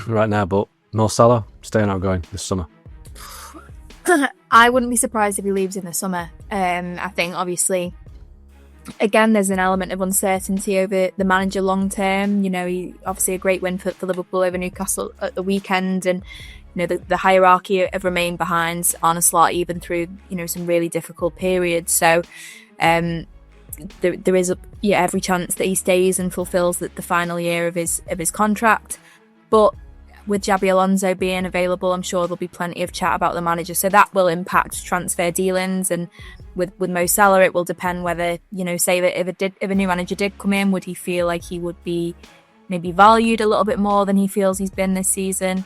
right now, but Mo Salah, staying or going this summer? I wouldn't be surprised if he leaves in the summer. I think, obviously, again, there's an element of uncertainty over the manager long term. He obviously a great win for Liverpool over Newcastle at the weekend, and the hierarchy of remain behind on Slot even through some really difficult periods. So there is every chance that he stays and fulfills the final year of his contract. But with Xabi Alonso being available, I'm sure there'll be plenty of chat about the manager, so that will impact transfer dealings. And with Mo Salah, it will depend whether say that if a new manager did come in, would he feel like he would be maybe valued a little bit more than he feels he's been this season.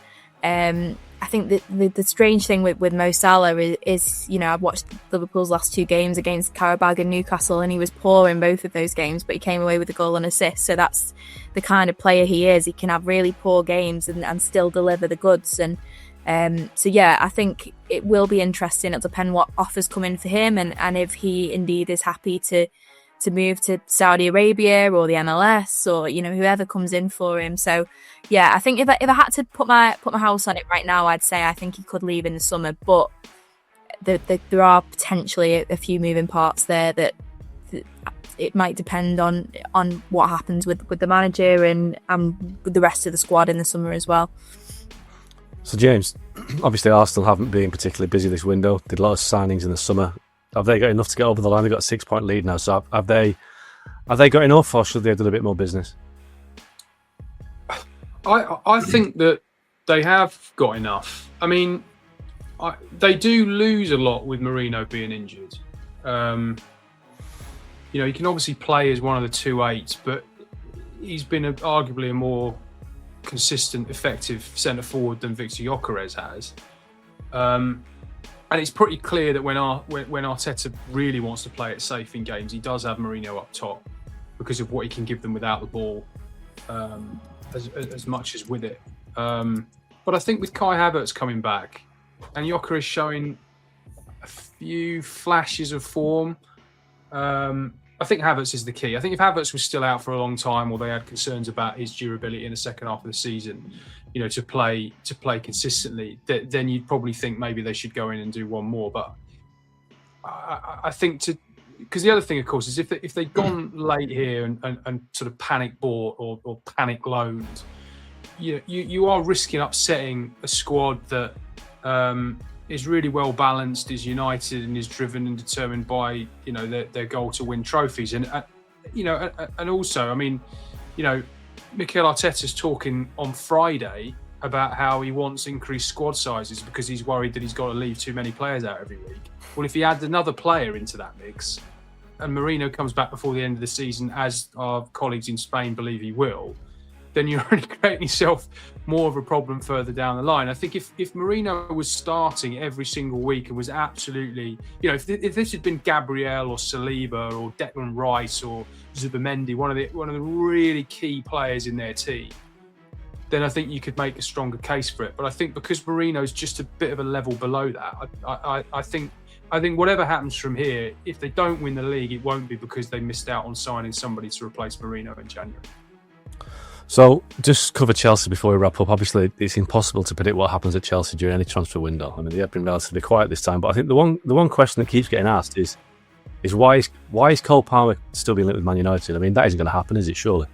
I think the strange thing with Mo Salah is I've watched Liverpool's last two games against Qarabag and Newcastle, and he was poor in both of those games, but he came away with a goal and assist. So that's the kind of player he is. He can have really poor games and still deliver the goods. And I think it will be interesting. It'll depend what offers come in for him, and if he indeed is happy to move to Saudi Arabia or the MLS or whoever comes in for him. So yeah, I think if I had to put my house on it right now, I'd say I think he could leave in the summer, but there are potentially a few moving parts there that it might depend on what happens with the manager and with the rest of the squad in the summer as well. So James, obviously Arsenal haven't been particularly busy this window, did a lot of signings in the summer. Have they got enough to get over the line? They've got a 6-point lead now. So have they got enough, or should they have done a bit more business? I think that they have got enough. I mean, they do lose a lot with Merino being injured. He can obviously play as one of the 2-8s, but he's been arguably a more consistent, effective centre forward than Victor Gyökeres has. And it's pretty clear that when Arteta really wants to play it safe in games, he does have Mourinho up top because of what he can give them without the ball, as much as with it. But I think with Kai Havertz coming back and Gyökeres showing a few flashes of form, I think Havertz is the key. I think if Havertz was still out for a long time, or they had concerns about his durability in the second half of the season, to play consistently, then you'd probably think maybe they should go in and do one more. But I think because the other thing, of course, is if they'd gone late here and sort of panic bought or panic loaned, you are risking upsetting a squad that is really well balanced, is united, and is driven and determined by their goal to win trophies. And and also, I mean, Mikel Arteta's talking on Friday about how he wants increased squad sizes because he's worried that he's got to leave too many players out every week. Well, if he adds another player into that mix, and Merino comes back before the end of the season, as our colleagues in Spain believe he will, then you're only creating yourself more of a problem further down the line. I think if Merino was starting every single week and was absolutely, if this had been Gabriel or Saliba or Declan Rice or Zubimendi, one of the really key players in their team, then I think you could make a stronger case for it. But I think because Merino's just a bit of a level below that, I think whatever happens from here, if they don't win the league, it won't be because they missed out on signing somebody to replace Merino in January. So just cover Chelsea before we wrap up. Obviously, it's impossible to predict what happens at Chelsea during any transfer window. I mean, they have been relatively quiet this time, but I think the one question that keeps getting asked is why is Cole Palmer still being linked with Man United? I mean, that isn't going to happen, is it? Surely.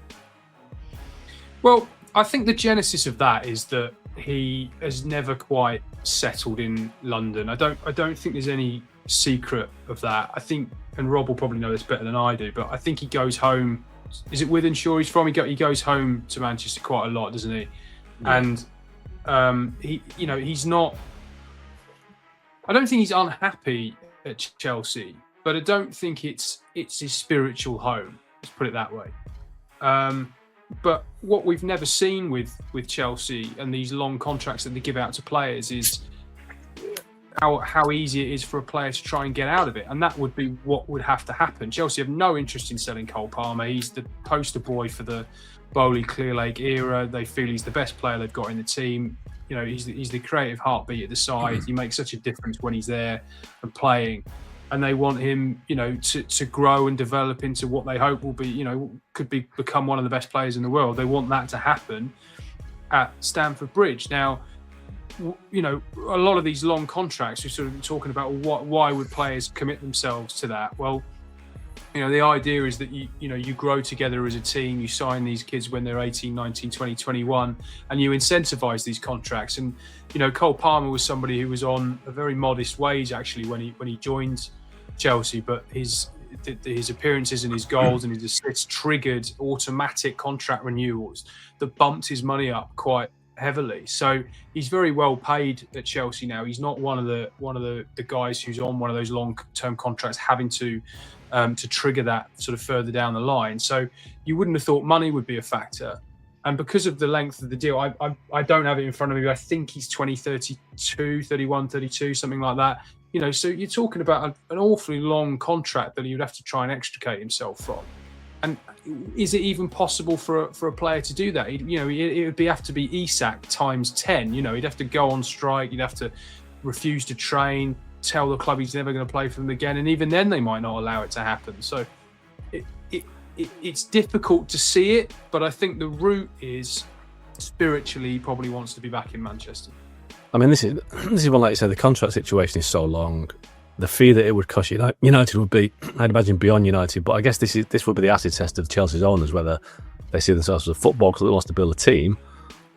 Well, I think the genesis of that is that he has never quite settled in London. I don't think there's any secret of that. I think, and Rob will probably know this better than I do, but I think he goes home. Is it Wythenshawe he's from? He goes home to Manchester quite a lot, doesn't he? Yeah. And he's not. I don't think he's unhappy at Chelsea, but I don't think it's his spiritual home. Let's put it that way. But what we've never seen with Chelsea and these long contracts that they give out to players is how easy it is for a player to try and get out of it. And that would be what would have to happen. Chelsea have no interest in selling Cole Palmer. He's the poster boy for the Bowley Clearlake era. They feel he's the best player they've got in the team. He's the creative heartbeat at the side. He makes such a difference when he's there and playing. And they want him, to grow and develop into what they hope will be, become one of the best players in the world. They want that to happen. at Stamford Bridge. Now, you know, a lot of these long contracts, we're sort of talking about why would players commit themselves to that? Well, you know, the idea is that you grow together as a team, you sign these kids when they're 18, 19, 20, 21, and you incentivize these contracts. And, you know, Cole Palmer was somebody who was on a very modest wage actually when he joined Chelsea, but his appearances and his goals and his assists triggered automatic contract renewals that bumped his money up quite heavily. So he's very well paid at Chelsea now. He's not one of the guys who's on one of those long-term contracts having to trigger that sort of further down the line. So you wouldn't have thought money would be a factor. And because of the length of the deal, I don't have it in front of me, but I think he's 32, 31, 32, something like that. You know, so you're talking about an awfully long contract that he would have to try and extricate himself from. And is it even possible for a player to do that? It would have to be Isak times 10. You know, he'd have to go on strike. He'd have to refuse to train, tell the club he's never going to play for them again. And even then they might not allow it to happen. So it's difficult to see it, but I think the route is spiritually he probably wants to be back in Manchester. I mean, this is one, like you said, the contract situation is so long. The fee that it would cost United would be, I'd imagine, beyond United. But I guess this would be the acid test of Chelsea's owners, whether they see themselves as a football club that wants to build a team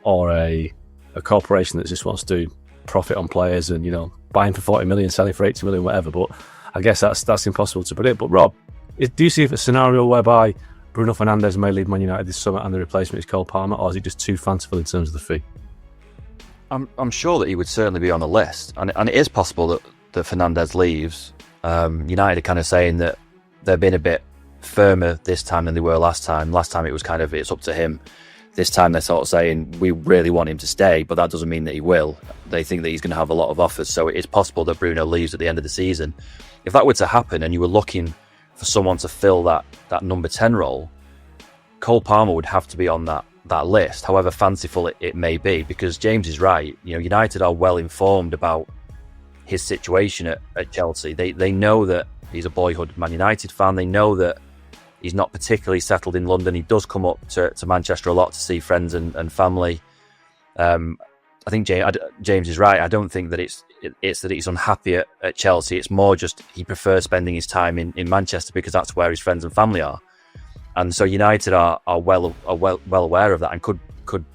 or a corporation that just wants to profit on players and, you know, buying for 40 million, selling for 80 million, whatever. But I guess that's impossible to predict. But Rob, do you see a scenario whereby Bruno Fernandes may leave Man United this summer and the replacement is Cole Palmer, or is it just too fanciful in terms of the fee? I'm sure that he would certainly be on the list, and it is possible that Fernandes leaves. United are kind of saying that they've been a bit firmer this time than they were last time. Last time it was kind of, it's up to him. This time they're sort of saying, we really want him to stay, but that doesn't mean that he will. They think that he's going to have a lot of offers, so it's possible that Bruno leaves at the end of the season. If that were to happen and you were looking for someone to fill that number 10 role, Cole Palmer would have to be on that list, however fanciful it may be, because James is right. You know, United are well informed about his situation at Chelsea. They know that he's a boyhood Man United fan. They know that he's not particularly settled in London. He does come up to Manchester a lot to see friends and family. I think James is right. I don't think that it's that he's unhappy at Chelsea. It's more just he prefers spending his time in Manchester because that's where his friends and family are. And so United are well aware of that and could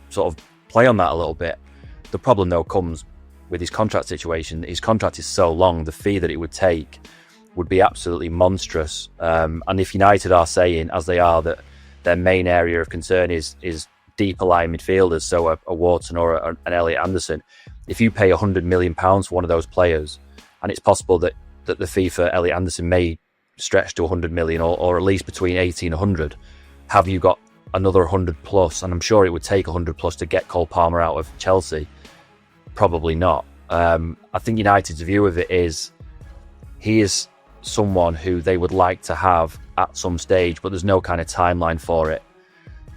sort of play on that a little bit. The problem though comes with his contract situation. His contract is so long, the fee that it would take would be absolutely monstrous. And if United are saying, as they are, that their main area of concern is deeper line midfielders, so a Wharton or an Elliot Anderson, if you pay £100 million for one of those players, and it's possible that the fee for Elliot Anderson may stretch to 100 million or at least between 80 and 100, have you got another 100 plus? And I'm sure it would take 100 plus to get Cole Palmer out of Chelsea. Probably not. I think United's view of it is he is someone who they would like to have at some stage, but there's no kind of timeline for it.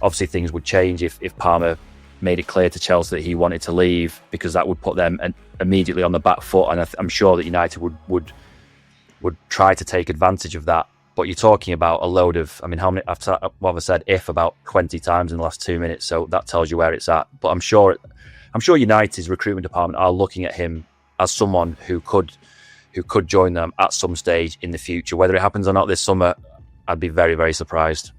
Obviously things would change if Palmer made it clear to Chelsea that he wanted to leave, because that would put them immediately on the back foot, and I'm sure that United would try to take advantage of that. But you're talking about a load of, I mean, how many, I've said if about 20 times in the last 2 minutes, so that tells you where it's at. But I'm sure United's recruitment department are looking at him as someone who could join them at some stage in the future. Whether it happens or not this summer, I'd be very, very surprised.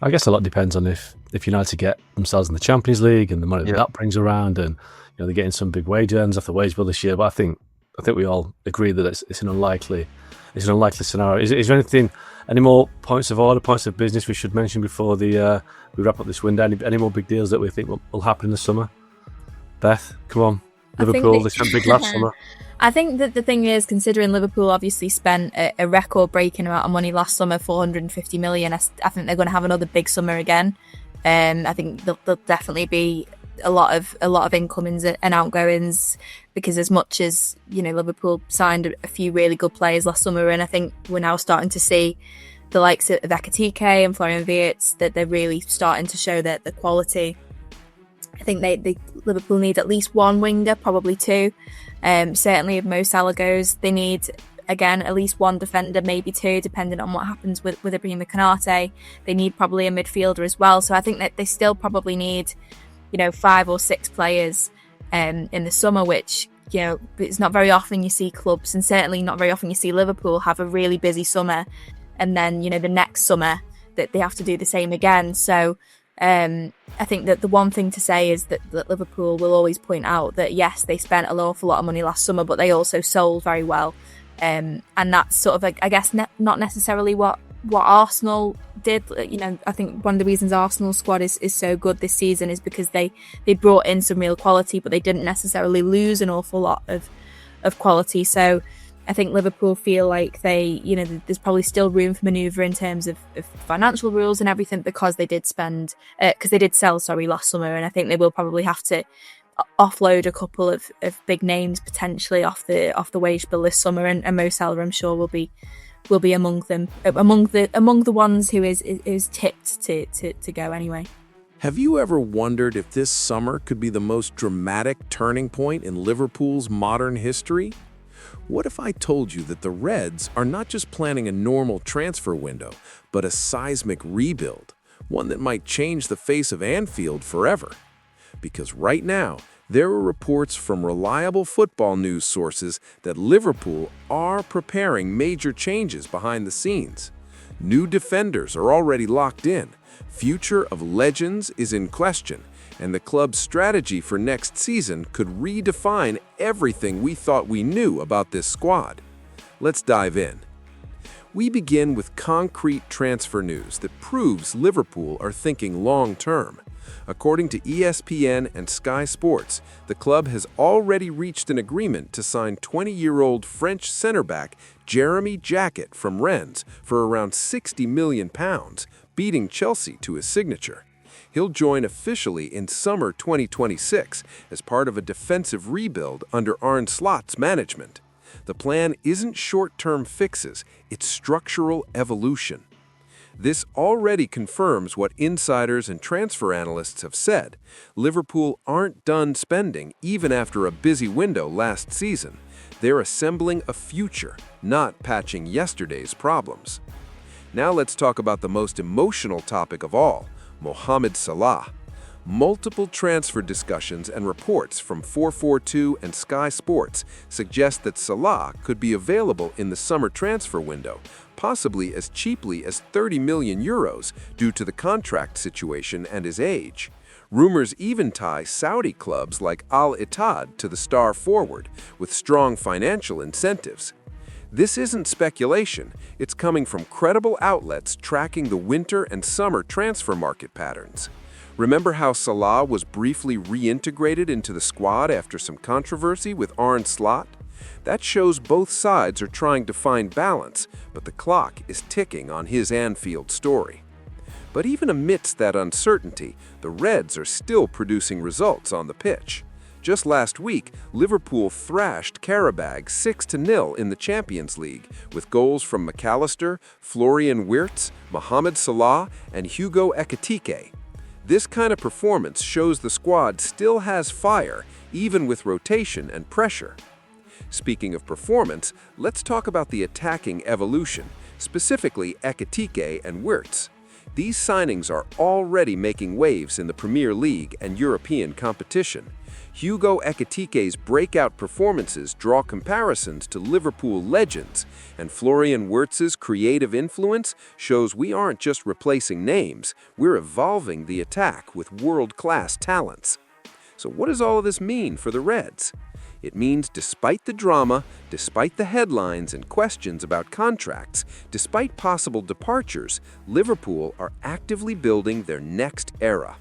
I guess a lot depends on if United get themselves in the Champions League and the money that brings around, and they're getting some big wage earners off the wage bill this year. But I think we all agree that it's an unlikely scenario. Is there any more points of order, points of business we should mention before we wrap up this window? Any more big deals that we think will happen in the summer? Beth, come on. Liverpool, they spent big last summer. I think that the thing is, considering Liverpool obviously spent a record-breaking amount of money last summer, 450 million, I think they're going to have another big summer again. I think there'll definitely be a lot of incomings and outgoings, because as much as Liverpool signed a few really good players last summer, and I think we're now starting to see the likes of Ekitike and Florian Wirtz, that they're really starting to show that the quality. I think Liverpool need at least one winger, probably two. Certainly if Mo Salah goes, they need, again, at least one defender, maybe two, depending on what happens with Ibrahima Konate. They need probably a midfielder as well. So I think that they still probably need 5 or 6 players in the summer, which, it's not very often you see clubs, and certainly not very often you see Liverpool have a really busy summer, and then, the next summer that they have to do the same again. So I think that the one thing to say is that Liverpool will always point out that, yes, they spent an awful lot of money last summer, but they also sold very well. And that's sort of, I guess, not necessarily what Arsenal did. I think one of the reasons Arsenal's squad is so good this season is because they brought in some real quality, but they didn't necessarily lose an awful lot of quality. So I think Liverpool feel like there's probably still room for manoeuvre in terms of financial rules and everything, because they did sell last summer, and I think they will probably have to offload a couple of big names potentially off the wage bill this summer, and Mo Salah, I'm sure, will be among them, among the ones who is tipped to go anyway. Have you ever wondered if this summer could be the most dramatic turning point in Liverpool's modern history? What if I told you that the Reds are not just planning a normal transfer window, but a seismic rebuild, one that might change the face of Anfield forever? Because right now, there are reports from reliable football news sources that Liverpool are preparing major changes behind the scenes. New defenders are already locked in, future of legends is in question, and the club's strategy for next season could redefine everything we thought we knew about this squad. Let's dive in. We begin with concrete transfer news that proves Liverpool are thinking long-term. According to ESPN and Sky Sports, the club has already reached an agreement to sign 20-year-old French centre-back Jeremy Jacket from Rennes for around £60 million, beating Chelsea to his signature. He'll join officially in summer 2026 as part of a defensive rebuild under Arne Slot's management. The plan isn't short-term fixes, it's structural evolution. This already confirms what insiders and transfer analysts have said. Liverpool aren't done spending even after a busy window last season. They're assembling a future, not patching yesterday's problems. Now let's talk about the most emotional topic of all, Mohamed Salah. Multiple transfer discussions and reports from 442 and Sky Sports suggest that Salah could be available in the summer transfer window, possibly as cheaply as €30 million due to the contract situation and his age. Rumors even tie Saudi clubs like Al Ittihad to the star forward, with strong financial incentives. This isn't speculation, it's coming from credible outlets tracking the winter and summer transfer market patterns. Remember how Salah was briefly reintegrated into the squad after some controversy with Arne Slot? That shows both sides are trying to find balance, but the clock is ticking on his Anfield story. But even amidst that uncertainty, the Reds are still producing results on the pitch. Just last week, Liverpool thrashed Qarabag 6-0 in the Champions League, with goals from McAllister, Florian Wirtz, Mohamed Salah, and Hugo Ekitike. This kind of performance shows the squad still has fire, even with rotation and pressure. Speaking of performance, let's talk about the attacking evolution, specifically Ekitike and Wirtz. These signings are already making waves in the Premier League and European competition. Hugo Ekitike's breakout performances draw comparisons to Liverpool legends, and Florian Wirtz's creative influence shows we aren't just replacing names, we're evolving the attack with world-class talents. So what does all of this mean for the Reds? It means despite the drama, despite the headlines and questions about contracts, despite possible departures, Liverpool are actively building their next era.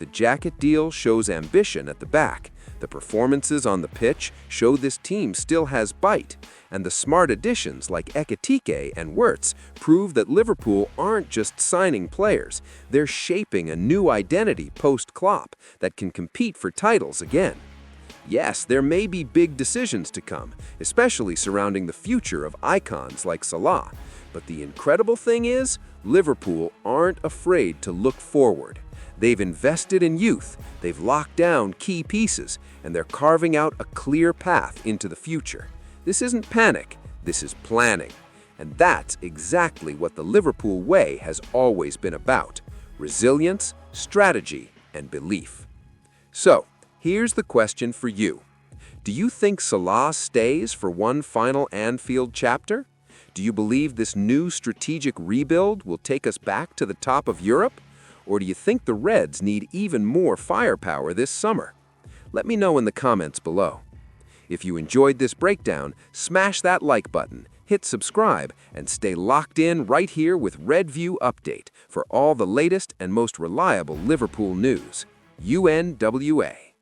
The Jacket deal shows ambition at the back. The performances on the pitch show this team still has bite, and the smart additions like Ekitike and Wirtz prove that Liverpool aren't just signing players, they're shaping a new identity post-Klopp that can compete for titles again. Yes, there may be big decisions to come, especially surrounding the future of icons like Salah, but the incredible thing is, Liverpool aren't afraid to look forward. They've invested in youth, they've locked down key pieces, and they're carving out a clear path into the future. This isn't panic, this is planning. And that's exactly what the Liverpool way has always been about: resilience, strategy, and belief. So, here's the question for you. Do you think Salah stays for one final Anfield chapter? Do you believe this new strategic rebuild will take us back to the top of Europe? Or do you think the Reds need even more firepower this summer? Let me know in the comments below. If you enjoyed this breakdown, smash that like button, hit subscribe, and stay locked in right here with Red View Update for all the latest and most reliable Liverpool news. YNWA.